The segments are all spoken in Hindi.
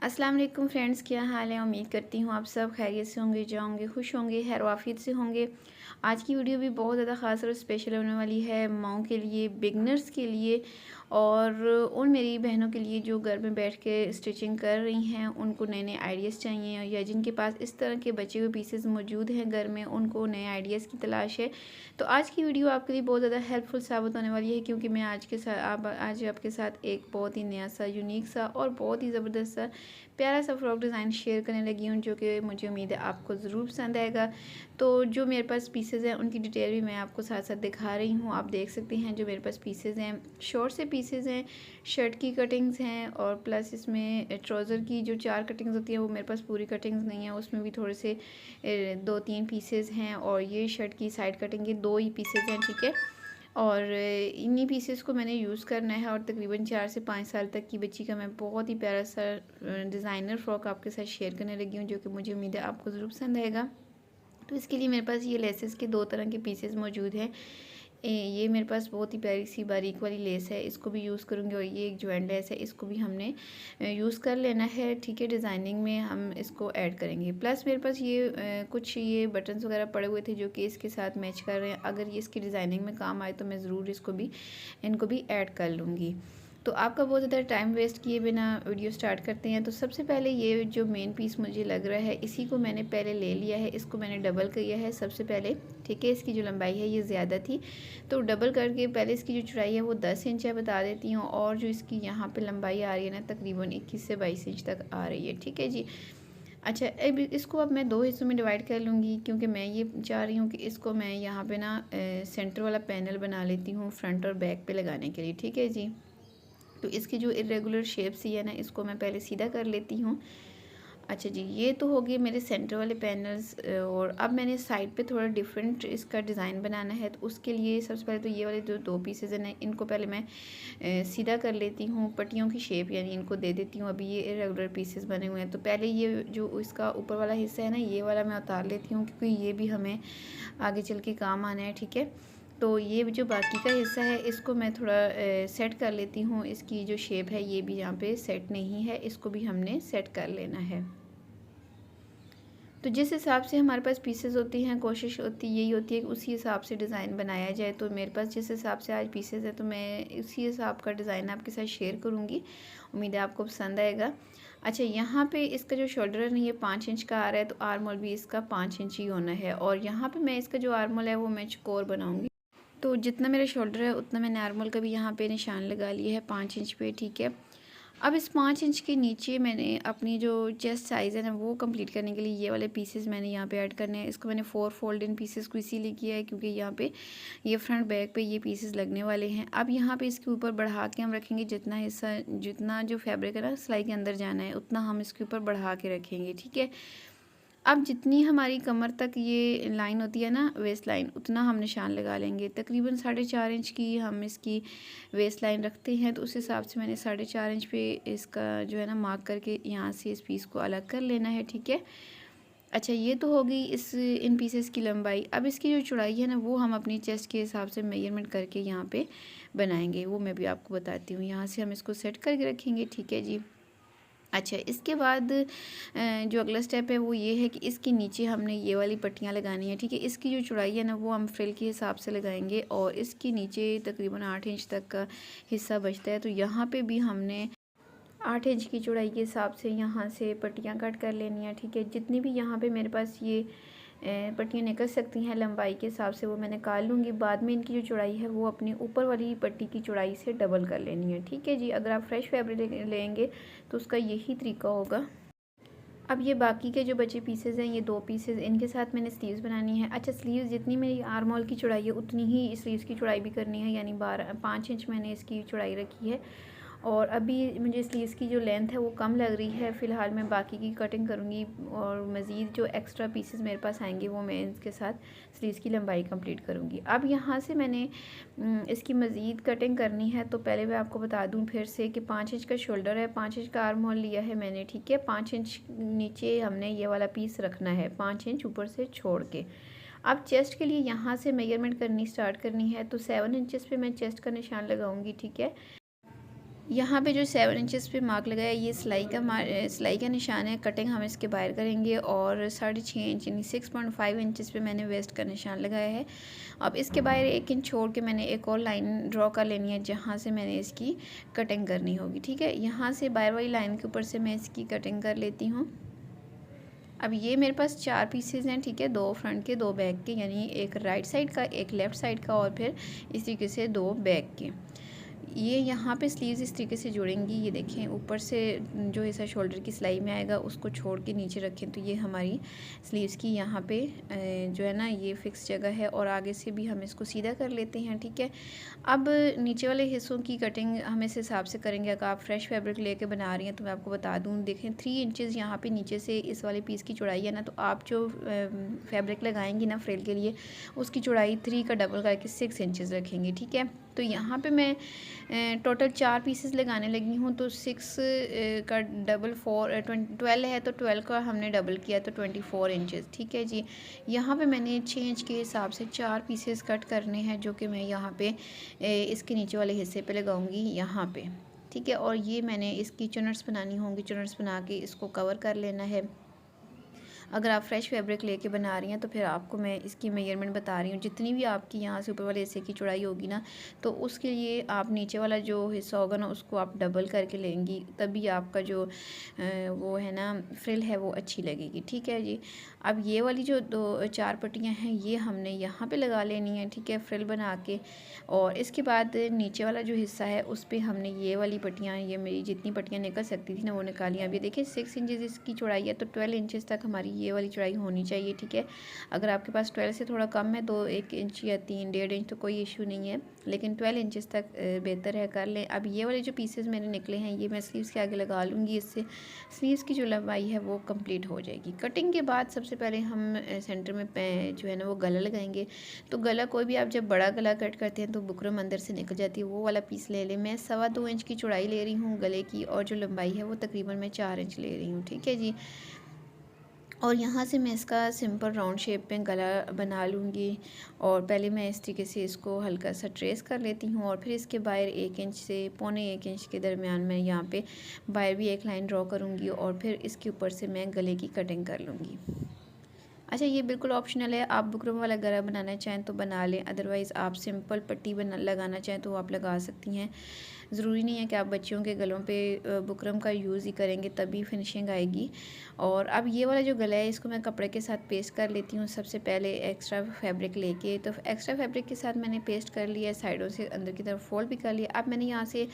अस्सलाम वालेकुम फ्रेंड्स, क्या हाल है। उम्मीद करती हूँ आप सब खैरियत से होंगे, जाओगे खुश होंगे, खैर वाफियत से होंगे। आज की वीडियो भी बहुत ज़्यादा ख़ास और स्पेशल होने वाली है माओं के लिए, बिगनर्स के लिए और उन मेरी बहनों के लिए जो घर में बैठ के स्टिचिंग कर रही हैं, उनको नए नए आइडियाज़ चाहिए या जिनके पास इस तरह के बचे हुए पीसेस मौजूद हैं घर में, उनको नए आइडियाज़ की तलाश है। तो आज की वीडियो आपके लिए बहुत ज़्यादा हेल्पफुल साबित होने वाली है, क्योंकि मैं आज आपके साथ एक बहुत ही नया सा, यूनिक सा और बहुत ही ज़बरदस्त सा प्यारा सा फ्रॉक डिज़ाइन शेयर करने लगी हूँ, जो कि मुझे उम्मीद है आपको ज़रूर पसंद आएगा। तो जो मेरे पास पीसेज़ हैं उनकी डिटेल भी मैं आपको साथ साथ दिखा रही हूँ। आप देख सकते हैं जो मेरे पास पीसेज़ हैं, शॉर्ट से पीसेज़ हैं, शर्ट की कटिंग्स हैं और प्लस इसमें ट्राउज़र की जो 4 कटिंग्स होती हैं वो मेरे पास पूरी कटिंग्स नहीं है, उसमें भी थोड़े से 2-3 पीसेज़ हैं। और ये शर्ट की साइड कटिंग के 2 ही पीसेज़ हैं, ठीक है। और इन्हीं पीसेस को मैंने यूज़ करना है और तकरीबन 4 से 5 साल तक की बच्ची का मैं बहुत ही प्यारा सा डिज़ाइनर फ्रॉक आपके साथ शेयर करने लगी हूँ, जो कि मुझे उम्मीद है आपको ज़रूर पसंद आएगा। तो इसके लिए मेरे पास ये लेसेस के 2 तरह के पीसेस मौजूद हैं। ये मेरे पास बहुत ही प्यारी सी बारीक वाली लेस है, इसको भी यूज़ करूँगी। और ये एक ज्वाइंट लेस है, इसको भी हमने यूज़ कर लेना है, ठीक है। डिज़ाइनिंग में हम इसको ऐड करेंगे। प्लस मेरे पास ये कुछ ये बटन्स वगैरह पड़े हुए थे जो कि इसके साथ मैच कर रहे हैं। अगर ये इसकी डिज़ाइनिंग में काम आए तो मैं ज़रूर इनको भी ऐड कर लूँगी। तो आपका बहुत ज़्यादा टाइम वेस्ट किए बिना वीडियो स्टार्ट करते हैं। तो सबसे पहले ये जो मेन पीस मुझे लग रहा है, इसी को मैंने पहले ले लिया है, इसको मैंने डबल किया है सबसे पहले, ठीक है। इसकी जो लंबाई है ये ज़्यादा थी, तो डबल करके पहले इसकी जो चौड़ाई है वो 10 इंच है बता देती हूँ, और जो इसकी यहाँ पे लंबाई आ रही है ना, तकरीबन 21 से 22 इंच तक आ रही है, ठीक है जी। अच्छा, अब मैं 2 हिस्सों में डिवाइड कर लूँगी, क्योंकि मैं ये चाह रही हूँ कि इसको मैं यहाँ पे ना सेंटर वाला पैनल बना लेती हूँ फ्रंट और बैक पे लगाने के लिए, ठीक है जी। तो इसकी जो इरेगुलर शेप सी है ना, इसको मैं पहले सीधा कर लेती हूँ। अच्छा जी, ये तो हो गए मेरे सेंटर वाले पैनल्स। और अब मैंने साइड पे थोड़ा डिफरेंट इसका डिज़ाइन बनाना है, तो उसके लिए सबसे पहले तो ये वाले जो 2 पीसेज हैं ना, इनको पहले मैं सीधा कर लेती हूँ, पट्टियों की शेप यानी इनको दे देती हूँ। अभी ये इरेगुलर पीसेस बने हुए हैं, तो पहले ये जो इसका ऊपर वाला हिस्सा है ना, ये वाला मैं उतार लेती हूँ, क्योंकि ये भी हमें आगे चल के काम आना है, ठीक है। तो ये जो बाकी का हिस्सा है इसको मैं थोड़ा सेट कर लेती हूँ। इसकी जो शेप है ये भी यहाँ पे सेट नहीं है, इसको भी हमने सेट कर लेना है। तो जिस हिसाब से हमारे पास पीसेस होती हैं, कोशिश होती यही होती है कि उसी हिसाब से डिज़ाइन बनाया जाए। तो मेरे पास जिस हिसाब से आज पीसेस है, तो मैं उसी हिसाब का डिज़ाइन आपके साथ शेयर करूँगी। उम्मीद है आपको पसंद आएगा। अच्छा, यहाँ पे इसका जो शोल्डर है ना, ये 5 इंच का आ रहा है, तो आर्म होल भी इसका 5 इंच ही होना है। और यहाँ पे मैं इसका जो आर्म होल है वो मैं चौकोर बनाऊँगी। तो जितना मेरा शोल्डर है उतना मैंने आर्मोल का भी यहाँ पे निशान लगा लिया है 5 इंच पे, ठीक है। अब इस 5 इंच के नीचे मैंने अपनी जो चेस्ट साइज़ है ना, वो कंप्लीट करने के लिए ये वाले पीसेस मैंने यहाँ पे ऐड करने हैं। इसको मैंने 4 फोल्ड इन पीसेस को इसीलिए किया है, क्योंकि यहाँ पे ये फ्रंट बैक पे ये पीसेस लगने वाले हैं। अब यहाँ पे इसके ऊपर बढ़ा के हम रखेंगे, जितना हिस्सा, जितना जो फैब्रिक है ना सिलाई के अंदर जाना है, उतना हम इसके ऊपर बढ़ा के रखेंगे, ठीक है। अब जितनी हमारी कमर तक ये लाइन होती है ना, वेस्ट लाइन, उतना हम निशान लगा लेंगे। तकरीबन 4.5 इंच की हम इसकी वेस्ट लाइन रखते हैं, तो उस हिसाब से मैंने 4.5 इंच पे इसका जो है ना मार्क करके यहाँ से इस पीस को अलग कर लेना है, ठीक है। अच्छा, ये तो हो गई इन पीसेस की लंबाई। अब इसकी जो चौड़ाई है ना, वो हम अपनी चेस्ट के हिसाब से मेजरमेंट करके यहाँ पे बनाएंगे, वो मैं भी आपको बताती हूँ। यहाँ से हम इसको सेट करके रखेंगे, ठीक है जी। अच्छा, इसके बाद जो अगला स्टेप है वो ये है कि इसके नीचे हमने ये वाली पट्टियाँ लगानी है, ठीक है। इसकी जो चौड़ाई है ना, वो हम फ्रिल के हिसाब से लगाएंगे, और इसके नीचे तकरीबन 8 इंच तक का हिस्सा बचता है, तो यहाँ पे भी हमने 8 इंच की चौड़ाई के हिसाब से यहाँ से पट्टियाँ कट कर लेनी है, ठीक है। जितनी भी यहाँ पे मेरे पास ये पट्टियाँ निकल सकती हैं लंबाई के हिसाब से, वो मैं निकाल लूँगी। बाद में इनकी जो चौड़ाई है वो अपनी ऊपर वाली पट्टी की चौड़ाई से डबल कर लेनी है, ठीक है जी। अगर आप फ्रेश फैब्रिक लेंगे तो उसका यही तरीका होगा। अब ये बाकी के जो बचे पीसेस हैं, ये 2 पीसेस, इनके साथ मैंने स्लीव्स बनानी है। अच्छा, स्लीव्स जितनी मेरी आर्म होल की चौड़ाई है उतनी ही स्लीव्स की चौड़ाई भी करनी है, यानी 5 इंच मैंने इसकी चौड़ाई रखी है। और अभी मुझे स्लीव्स की जो लेंथ है वो कम लग रही है, फ़िलहाल मैं बाकी की कटिंग करूँगी, और मज़ीद जो एक्स्ट्रा पीसेस मेरे पास आएंगे वो मैं इसके साथ स्लीव्स की लंबाई कंप्लीट करूँगी। अब यहाँ से मैंने इसकी मज़ीद कटिंग करनी है, तो पहले मैं आपको बता दूँ फिर से कि 5 इंच का शोल्डर है, 5 इंच का आर्म होल लिया है मैंने, ठीक है। 5 इंच नीचे हमने ये वाला पीस रखना है, 5 इंच ऊपर से छोड़ के। अब चेस्ट के लिए यहाँ से मेजरमेंट करनी स्टार्ट करनी है, तो 7 इंचज़ पे मैं चेस्ट का निशान लगाऊंगी, ठीक है। यहाँ पे जो 7 इंचेस पे मार्क लगाया ये सिलाई का निशान है। कटिंग हम इसके बाहर करेंगे और 6.5 इंच यानी 6.5 इंचेस पे मैंने वेस्ट का निशान लगाया है। अब इसके बाहर 1 इंच छोड़ के मैंने एक और लाइन ड्रॉ कर लेनी है जहाँ से मैंने इसकी कटिंग करनी होगी। ठीक है, यहाँ से बाहर वाली लाइन के ऊपर से मैं इसकी कटिंग कर लेती हूँ। अब ये मेरे पास 4 पीसेज हैं। ठीक है, 2 फ्रंट के 2 बैक के, यानी एक राइट साइड का एक लेफ़्ट साइड का और फिर इस तरीके से 2 बैक के। ये यहाँ पे स्लीव्स इस तरीके से जुड़ेंगी। ये देखें, ऊपर से जो हिस्सा शोल्डर की सिलाई में आएगा उसको छोड़ के नीचे रखें तो ये हमारी स्लीव्स की यहाँ पे जो है ना ये फिक्स जगह है और आगे से भी हम इसको सीधा कर लेते हैं। ठीक है, अब नीचे वाले हिस्सों की कटिंग हम इस हिसाब से करेंगे। अगर आप फ्रेश फैब्रिक लेके बना रही हैं तो मैं आपको बता दूँ, देखें 3 इंचज़ यहाँ पे नीचे से इस वाले पीस की चौड़ाई है ना, तो आप जो फैब्रिक लगाएंगी ना फ्रिल के लिए उसकी चौड़ाई 3 का डबल करके 6 इंचज़ रखेंगे। ठीक है, तो यहाँ पे मैं टोटल 4 पीसेस लगाने लगी हूँ, तो 6 का डबल 12 है तो 12 का हमने डबल किया तो 24 इंचेस। ठीक है जी, यहाँ पे मैंने 6 इंच के हिसाब से 4 पीसेस कट करने हैं जो कि मैं यहाँ पे इसके नीचे वाले हिस्से पे लगाऊंगी यहाँ पे। ठीक है, और ये मैंने इसकी चुनट्स बनानी होंगी। चुनट्स बना के इसको कवर कर लेना है। अगर आप फ्रेश फैब्रिक लेके बना रही हैं तो फिर आपको मैं इसकी मेजरमेंट बता रही हूँ। जितनी भी आपकी यहाँ से ऊपर वाले हिस्से की चौड़ाई होगी ना, तो उसके लिए आप नीचे वाला जो हिस्सा होगा ना उसको आप डबल करके लेंगी, तभी आपका जो वो है ना फ्रिल है वो अच्छी लगेगी। ठीक है जी, अब ये वाली जो 4 पट्टियाँ हैं ये हमने यहाँ पे लगा लेनी है। ठीक है, फ्रिल बना के, और इसके बाद नीचे वाला जो हिस्सा है उस पर हमने ये वाली पट्टियाँ, ये मेरी जितनी पट्टियाँ निकल सकती थी ना वो निकाली। अब ये देखिए 6 इंचज़ इसकी चौड़ाई है तो 12 इंचज़ तक हमारी ये वाली चौड़ाई होनी चाहिए। ठीक है, अगर आपके पास 12 से थोड़ा कम है तो 1 इंच या 3-1.5 इंच तो कोई इशू नहीं है, लेकिन 12 इंचज़ तक बेहतर है कर लें। अब ये वाले जो पीसेस मैंने निकले हैं ये मैं स्लीव्स के आगे लगा लूँगी, इससे स्लीव्स की जो लंबाई है वो कंप्लीट हो जाएगी। कटिंग के बाद सबसे पहले हम सेंटर में जो है ना वो गला लगाएंगे। तो गला कोई भी आप जब बड़ा गला कट करते हैं तो बुकरम अंदर से निकल जाती है, वो वाला पीस ले लें। मैं 2.25 इंच की चौड़ाई ले रही हूँ गले की और जो लंबाई है वो तकरीबन मैं 4 इंच ले रही हूँ। ठीक है जी, और यहाँ से मैं इसका सिंपल राउंड शेप में गला बना लूँगी। और पहले मैं इस तरीके से इसको हल्का सा ट्रेस कर लेती हूँ और फिर इसके बाहर 1 इंच से 1.25 इंच के दरमियान में यहाँ पे बाहर भी एक लाइन ड्रॉ करूँगी और फिर इसके ऊपर से मैं गले की कटिंग कर लूँगी। अच्छा, ये बिल्कुल ऑप्शनल है, आप बुकरम वाला गला बनाना चाहें तो बना लें, अदरवाइज़ आप सिंपल पट्टी लगाना चाहें तो आप लगा सकती हैं। ज़रूरी नहीं है कि आप बच्चियों के गलों पे बुकरम का यूज़ ही करेंगे तभी फिनिशिंग आएगी। और अब ये वाला जो गला है इसको मैं कपड़े के साथ पेस्ट कर लेती हूँ। सबसे पहले एक्स्ट्रा फैब्रिक लेके, तो एक्स्ट्रा फैब्रिक के साथ मैंने पेस्ट कर लिया, साइडों से अंदर की तरफ फोल्ड भी कर लिया। अब मैंने यहाँ से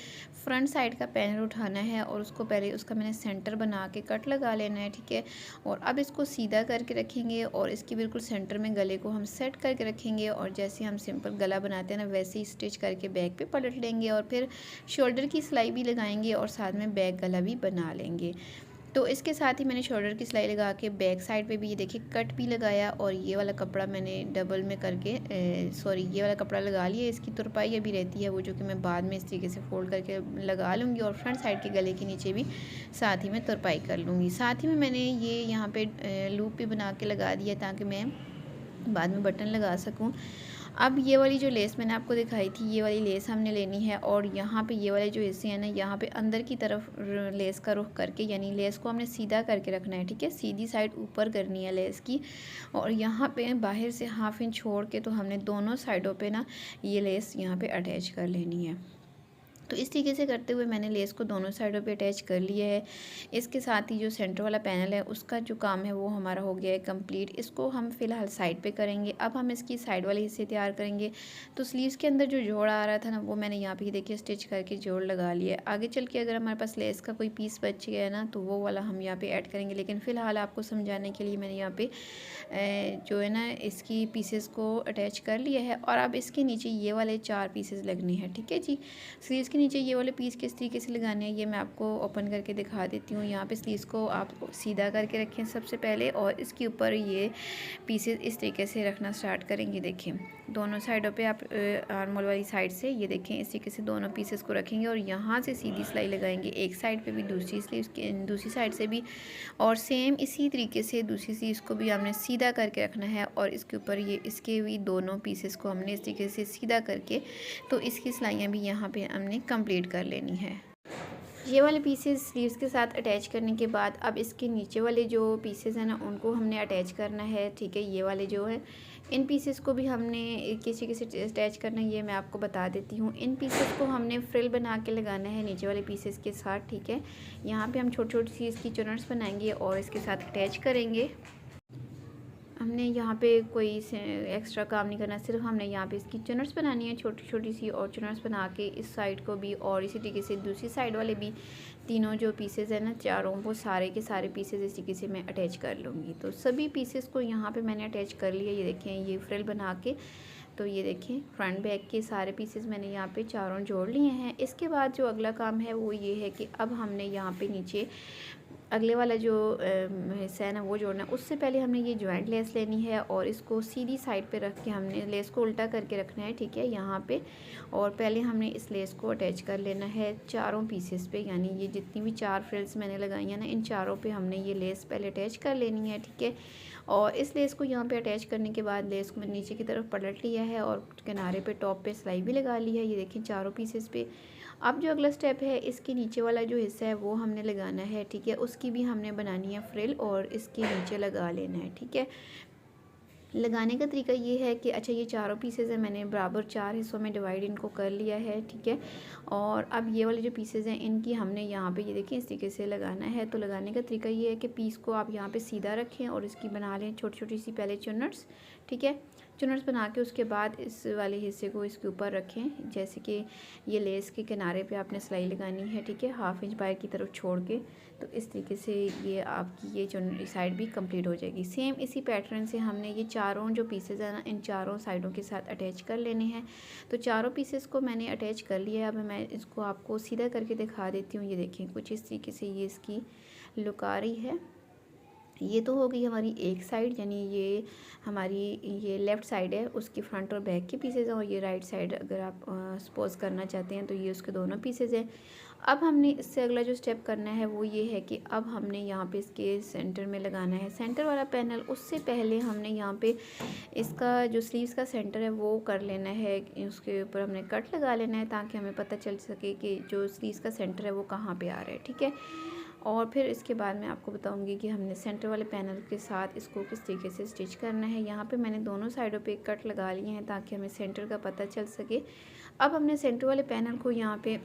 फ्रंट साइड का पैनल उठाना है और उसको पहले उसका मैंने सेंटर बना के कट लगा लेना है। ठीक है, और अब इसको सीधा करके रखेंगे और इसकी बिल्कुल सेंटर में गले को हम सेट करके रखेंगे और जैसे हम सिंपल गला बनाते हैं ना वैसे ही स्टिच करके बैक पे पलट लेंगे और फिर शोल्डर की सिलाई भी लगाएंगे और साथ में बैक गला भी बना लेंगे। तो इसके साथ ही मैंने शोल्डर की सिलाई लगा के बैक साइड पे भी ये देखिए कट भी लगाया और ये वाला कपड़ा मैंने डबल में करके ये वाला कपड़ा लगा लिया। इसकी तुरपाई अभी रहती है वो जो कि मैं बाद में इस तरीके से फोल्ड करके लगा लूँगी और फ्रंट साइड के गले के नीचे भी साथ ही में तुरपाई कर लूँगी। साथ ही में मैंने ये यहाँ पे लूप भी बना के लगा दिया ताकि मैं बाद में बटन लगा सकूँ। अब ये वाली जो लेस मैंने आपको दिखाई थी ये वाली लेस हमने लेनी है और यहाँ पे ये वाले जो हिस्से हैं ना यहाँ पे अंदर की तरफ लेस का रुख करके, यानी लेस को हमने सीधा करके रखना है। ठीक है, सीधी साइड ऊपर करनी है लेस की और यहाँ पे बाहर से 1/2 इंच छोड़ के तो हमने दोनों साइडों पे ना ये लेस यहाँ पे अटैच कर लेनी है। तो इस तरीके से करते हुए मैंने लेस को दोनों साइडों पे अटैच कर लिया है। इसके साथ ही जो सेंटर वाला पैनल है उसका जो काम है वो हमारा हो गया है कंप्लीट। इसको हम फ़िलहाल साइड पे करेंगे। अब हम इसकी साइड वाले हिस्से तैयार करेंगे। तो स्लीव्स के अंदर जो जोड़ आ रहा था ना वो मैंने यहाँ पे देखिए स्टिच करके जोड़ लगा लिया है। आगे चल के अगर हमारे पास लेस का कोई पीस बच गया है ना तो वो वाला हम यहाँ पर ऐड करेंगे, लेकिन फ़िलहाल आपको समझाने के लिए मैंने यहाँ पर जो है ना इसकी पीसेस को अटैच कर लिया है। और अब इसके नीचे ये वाले 4 पीसेस लगने हैं। ठीक है जी, स्लीव्स के नीचे ये वाले पीस किस तरीके से लगाने हैं ये मैं आपको ओपन करके दिखा देती हूँ। यहाँ पे स्लीव्स को आप सीधा करके रखें सबसे पहले और इसके ऊपर ये पीसेस इस तरीके से रखना स्टार्ट करेंगे। देखें दोनों साइडों पे आप आर्म होल वाली साइड से ये देखें इस तरीके से दोनों पीसेस को रखेंगे और यहाँ से सीधी सिलाई लगाएंगे, एक साइड पे भी दूसरी स्लीव्स के दूसरी साइड से भी, और सेम इसी तरीके से दूसरी स्लीव्स को भी हमने सीधा करके रखना है और इसके ऊपर ये इसके भी दोनों पीसेस को हमने इस तरीके से सीधा करके तो इसकी सिलाइयाँ भी यहाँ पे हमने कंप्लीट कर लेनी है। ये वाले पीसेस स्लीव्स के साथ अटैच करने के बाद अब इसके नीचे वाले जो पीसेस हैं ना उनको हमने अटैच करना है, ठीक है। ये वाले जो है इन पीसेस को भी हमने किसी किसी अटैच करना है, ये मैं आपको बता देती हूँ। इन पीसेस को हमने फ्रिल बना के लगाना है नीचे वाले पीसेस के साथ, ठीक है। यहाँ पे हम छोटी छोटी सी इसकी चुनर्स बनाएंगे और इसके साथ अटैच करेंगे। हमने यहाँ पे कोई एक्स्ट्रा काम नहीं करना, सिर्फ हमने यहाँ पे इसकी चुनर्स बनानी है छोटी छोटी सी, और चुनर्स बना के इस साइड को भी और इसी तरीके से दूसरी साइड वाले भी तीनों जो पीसेस है ना चारों, वो सारे के सारे पीसेस इस तरीके से मैं अटैच कर लूँगी। तो सभी पीसेस को यहाँ पे मैंने अटैच कर लिया, ये देखें ये फ्रिल बना के। तो ये देखें फ्रंट बैक के सारे पीसेस मैंने यहाँ पे चारों जोड़ लिए हैं। इसके बाद जो अगला काम है वो ये है कि अब हमने यहाँ पे नीचे अगले वाला जो हिस्सा है ना वो जोड़ना है। उससे पहले हमने ये जॉइंट लेस लेनी है और इसको सीधी साइड पे रख के हमने लेस को उल्टा करके रखना है, ठीक है, यहाँ पे। और पहले हमने इस लेस को अटैच कर लेना है चारों पीसेस पे, यानी ये जितनी भी 4 फ्रिल्स मैंने लगाई हैं ना इन चारों पे हमने ये लेस पहले अटैच कर लेनी है, ठीक है। और इस लेस को यहाँ पे अटैच करने के बाद लेस को मैंने नीचे की तरफ पलट लिया है और किनारे पे टॉप पे सिलाई भी लगा ली है, ये देखें चारों पीसेस पे। अब जो अगला स्टेप है इसके नीचे वाला जो हिस्सा है वो हमने लगाना है, ठीक है। उसकी भी हमने बनानी है फ्रिल और इसके नीचे लगा लेना है, ठीक है। लगाने का तरीका ये है कि अच्छा ये चारों पीसेस हैं, मैंने बराबर 4 हिस्सों में डिवाइड इनको कर लिया है, ठीक है। और अब ये वाले जो पीसेस हैं इनकी हमने यहाँ पे ये देखें इस तरीके से लगाना है। तो लगाने का तरीका ये है कि पीस को आप यहाँ पे सीधा रखें और इसकी बना लें छोटी छोटी सी पहले चुनर्स, ठीक है। चुनर्स बना के उसके बाद इस वाले हिस्से को इसके ऊपर रखें, जैसे कि ये लेस के किनारे पे आपने सिलाई लगानी है, ठीक है, 1/2 इंच बाहर की तरफ छोड़ के। तो इस तरीके से ये आपकी ये चुनरी साइड भी कंप्लीट हो जाएगी। सेम इसी पैटर्न से हमने ये चारों जो पीसेस है ना इन चारों साइडों के साथ अटैच कर लेने हैं। तो चारों पीसेस को मैंने अटैच कर लिया है। अब मैं इसको आपको सीधा करके दिखा देती हूँ। ये देखें कुछ इस तरीके से ये इसकी लुक आ रही है। ये तो हो गई हमारी एक साइड, यानी ये हमारी ये लेफ़्ट साइड है, उसकी फ्रंट और बैक के पीसेज हैं। और ये राइट साइड अगर आप सपोज करना चाहते हैं तो ये उसके दोनों पीसेज हैं। अब हमने इससे अगला जो स्टेप करना है वो ये है कि अब हमने यहाँ पे इसके सेंटर में लगाना है सेंटर वाला पैनल। उससे पहले हमने यहाँ पे इसका जो स्लीव्स का सेंटर है वो कर लेना है, उसके ऊपर हमने कट लगा लेना है ताकि हमें पता चल सके कि जो स्लीव्स का सेंटर है वो कहाँ पे आ रहा है, ठीक है। और फिर इसके बाद मैं आपको बताऊंगी कि हमने सेंटर वाले पैनल के साथ इसको किस तरीके से स्टिच करना है। यहाँ पे मैंने दोनों साइडों पे कट लगा लिए हैं ताकि हमें सेंटर का पता चल सके। अब हमने सेंटर वाले पैनल को यहाँ पे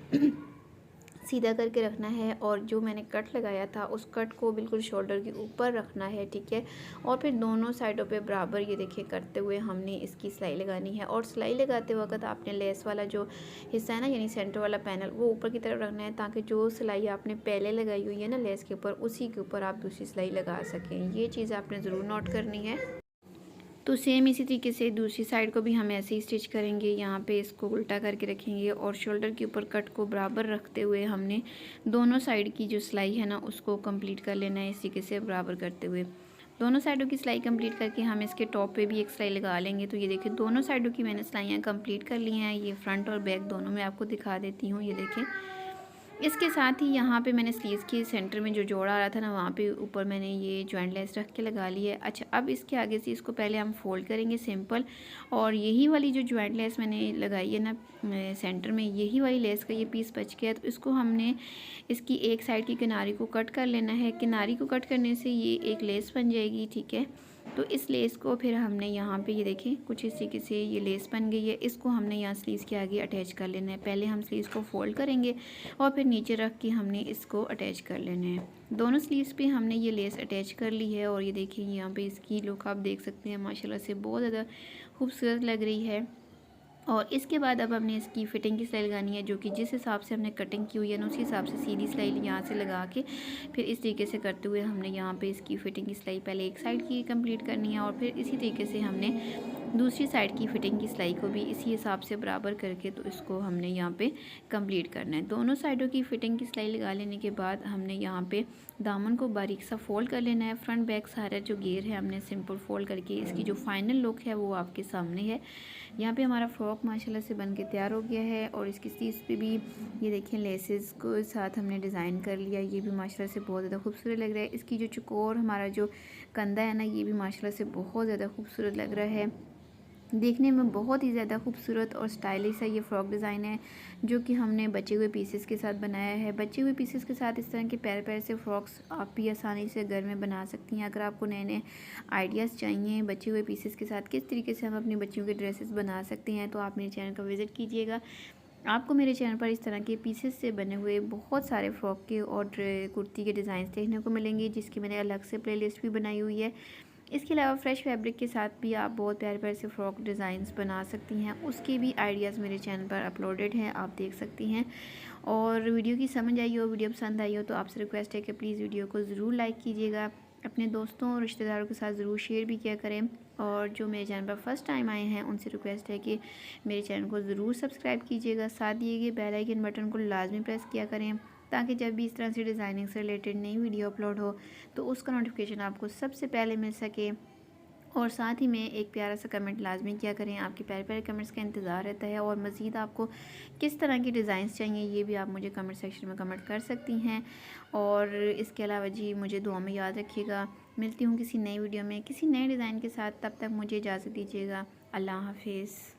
सीधा करके रखना है और जो मैंने कट लगाया था उस कट को बिल्कुल शोल्डर के ऊपर रखना है, ठीक है। और फिर दोनों साइडों पे बराबर ये देखिए करते हुए हमने इसकी सिलाई लगानी है। और सिलाई लगाते वक्त आपने लेस वाला जो हिस्सा है ना यानी सेंटर वाला पैनल वो ऊपर की तरफ रखना है ताकि जो सिलाई आपने पहले लगाई हुई है ना लेस के ऊपर उसी के ऊपर आप दूसरी सिलाई लगा सकें। ये चीज़ आपने ज़रूर नोट करनी है। तो सेम इसी तरीके से दूसरी साइड को भी हम ऐसे ही स्टिच करेंगे। यहाँ पे इसको उल्टा करके रखेंगे और शोल्डर के ऊपर कट को बराबर रखते हुए हमने दोनों साइड की जो सिलाई है ना उसको कंप्लीट कर लेना है। इस तरीके से बराबर करते हुए दोनों साइडों की सिलाई कंप्लीट करके हम इसके टॉप पे भी एक सिलाई लगा लेंगे। तो ये देखिए दोनों साइडों की मैंने सिलाइयाँ कंप्लीट कर ली हैं। ये फ्रंट और बैक दोनों में आपको दिखा देती हूँ। ये देखें इसके साथ ही यहाँ पे मैंने स्लीव्स के सेंटर में जो जोड़ा आ रहा था ना वहाँ पे ऊपर मैंने ये जॉइंट लेस रख के लगा ली है। अच्छा अब इसके आगे से इसको पहले हम फोल्ड करेंगे सिंपल। और यही वाली जो जॉइंट लेस मैंने लगाई है ना सेंटर में, यही वाली लेस का ये पीस बच गया। तो इसको हमने इसकी एक साइड की किनारी को कट कर लेना है। किनारी को कट करने से ये एक लेस बन जाएगी, ठीक है। तो इस लेस को फिर हमने यहाँ पे ये देखें कुछ इस तरीके से ये लेस बन गई है। इसको हमने यहाँ स्लीव्स के आगे अटैच कर लेना है। पहले हम स्लीव्स को फोल्ड करेंगे और फिर नीचे रख के हमने इसको अटैच कर लेना है। दोनों स्लीव्स पे हमने ये लेस अटैच कर ली है। और ये देखिए यहाँ पे इसकी लुक आप देख सकते हैं, माशाल्लाह से बहुत ज़्यादा खूबसूरत लग रही है। और इसके बाद अब हमने इसकी फ़िटिंग की सिलाई लगानी है, जो कि जिस हिसाब से हमने कटिंग की हुई है ना उसी हिसाब से सीधी सिलाई यहाँ से लगा के फिर इस तरीके से करते हुए हमने यहाँ पे इसकी फ़िटिंग की सिलाई पहले एक साइड की कंप्लीट करनी है और फिर इसी तरीके से हमने दूसरी साइड की फ़िटिंग की सिलाई को भी इसी हिसाब से बराबर करके तो इसको हमने यहाँ पे कंप्लीट करना है। दोनों साइडों की फ़िटिंग की सिलाई लगा लेने के बाद हमने यहाँ पे दामन को बारीक सा फोल्ड कर लेना है। फ्रंट बैक सारा जो घेर है हमने सिंपल फोल्ड करके इसकी जो फाइनल लुक है वो आपके सामने है। यहाँ पे हमारा फ्रॉक माशाल्लाह से बन के तैयार हो गया है। और इसकी स्लीव्स पे भी ये देखें लेसेस को साथ हमने डिज़ाइन कर लिया। ये भी माशाल्लाह से बहुत ज़्यादा खूबसूरत लग रहा है। इसकी जो चकोर हमारा जो कंधा है ना ये भी माशाल्लाह से बहुत ज़्यादा खूबसूरत लग रहा है। देखने में बहुत ही ज़्यादा खूबसूरत और स्टाइलिश है। ये फ्रॉक डिज़ाइन है जो कि हमने बचे हुए पीसेस के साथ बनाया है। बचे हुए पीसेस के साथ इस तरह के प्यारे प्यारे से फ्रॉक्स आप भी आसानी से घर में बना सकती हैं। अगर आपको नए नए आइडियाज़ चाहिए बचे हुए पीसेस के साथ किस तरीके से हम अपनी बच्चियों के ड्रेसेस बना सकते हैं, तो आप मेरे चैनल का विज़िट कीजिएगा। आपको मेरे चैनल पर इस तरह के पीसेस से बने हुए बहुत सारे फ्रॉक के और कुर्ती के डिज़ाइन देखने को मिलेंगे, जिसकी मैंने अलग से प्लेलिस्ट भी बनाई हुई है। इसके अलावा फ्रेश फैब्रिक के साथ भी आप बहुत प्यारे प्यारे से फ्रॉक डिज़ाइंस बना सकती हैं, उसके भी आइडियाज़ मेरे चैनल पर अपलोडेड हैं, आप देख सकती हैं। और वीडियो की समझ आई हो, वीडियो पसंद आई हो, तो आपसे रिक्वेस्ट है कि प्लीज़ वीडियो को ज़रूर लाइक कीजिएगा, अपने दोस्तों और रिश्तेदारों के साथ ज़रूर शेयर भी किया करें। और जो मेरे चैनल पर फर्स्ट टाइम आए हैं उनसे रिक्वेस्ट है कि मेरे चैनल को ज़रूर सब्सक्राइब कीजिएगा, साथ दिए गए बेल आइकन बटन को लाजमी प्रेस किया करें, ताकि जब भी इस तरह से डिज़ाइनिंग से रिलेटेड नई वीडियो अपलोड हो तो उसका नोटिफिकेशन आपको सबसे पहले मिल सके। और साथ ही में एक प्यारा सा कमेंट लाजमी किया करें, आपके प्यारे प्यारे कमेंट्स का इंतज़ार रहता है। और मज़ीद आपको किस तरह की डिज़ाइंस चाहिए ये भी आप मुझे कमेंट सेक्शन में कमेंट कर सकती हैं। और इसके अलावा जी मुझे दुआ में याद रखिएगा। मिलती हूँ किसी नई वीडियो में किसी नए डिज़ाइन के साथ, तब तक मुझे इजाज़त दीजिएगा। अल्लाह हाफिज़।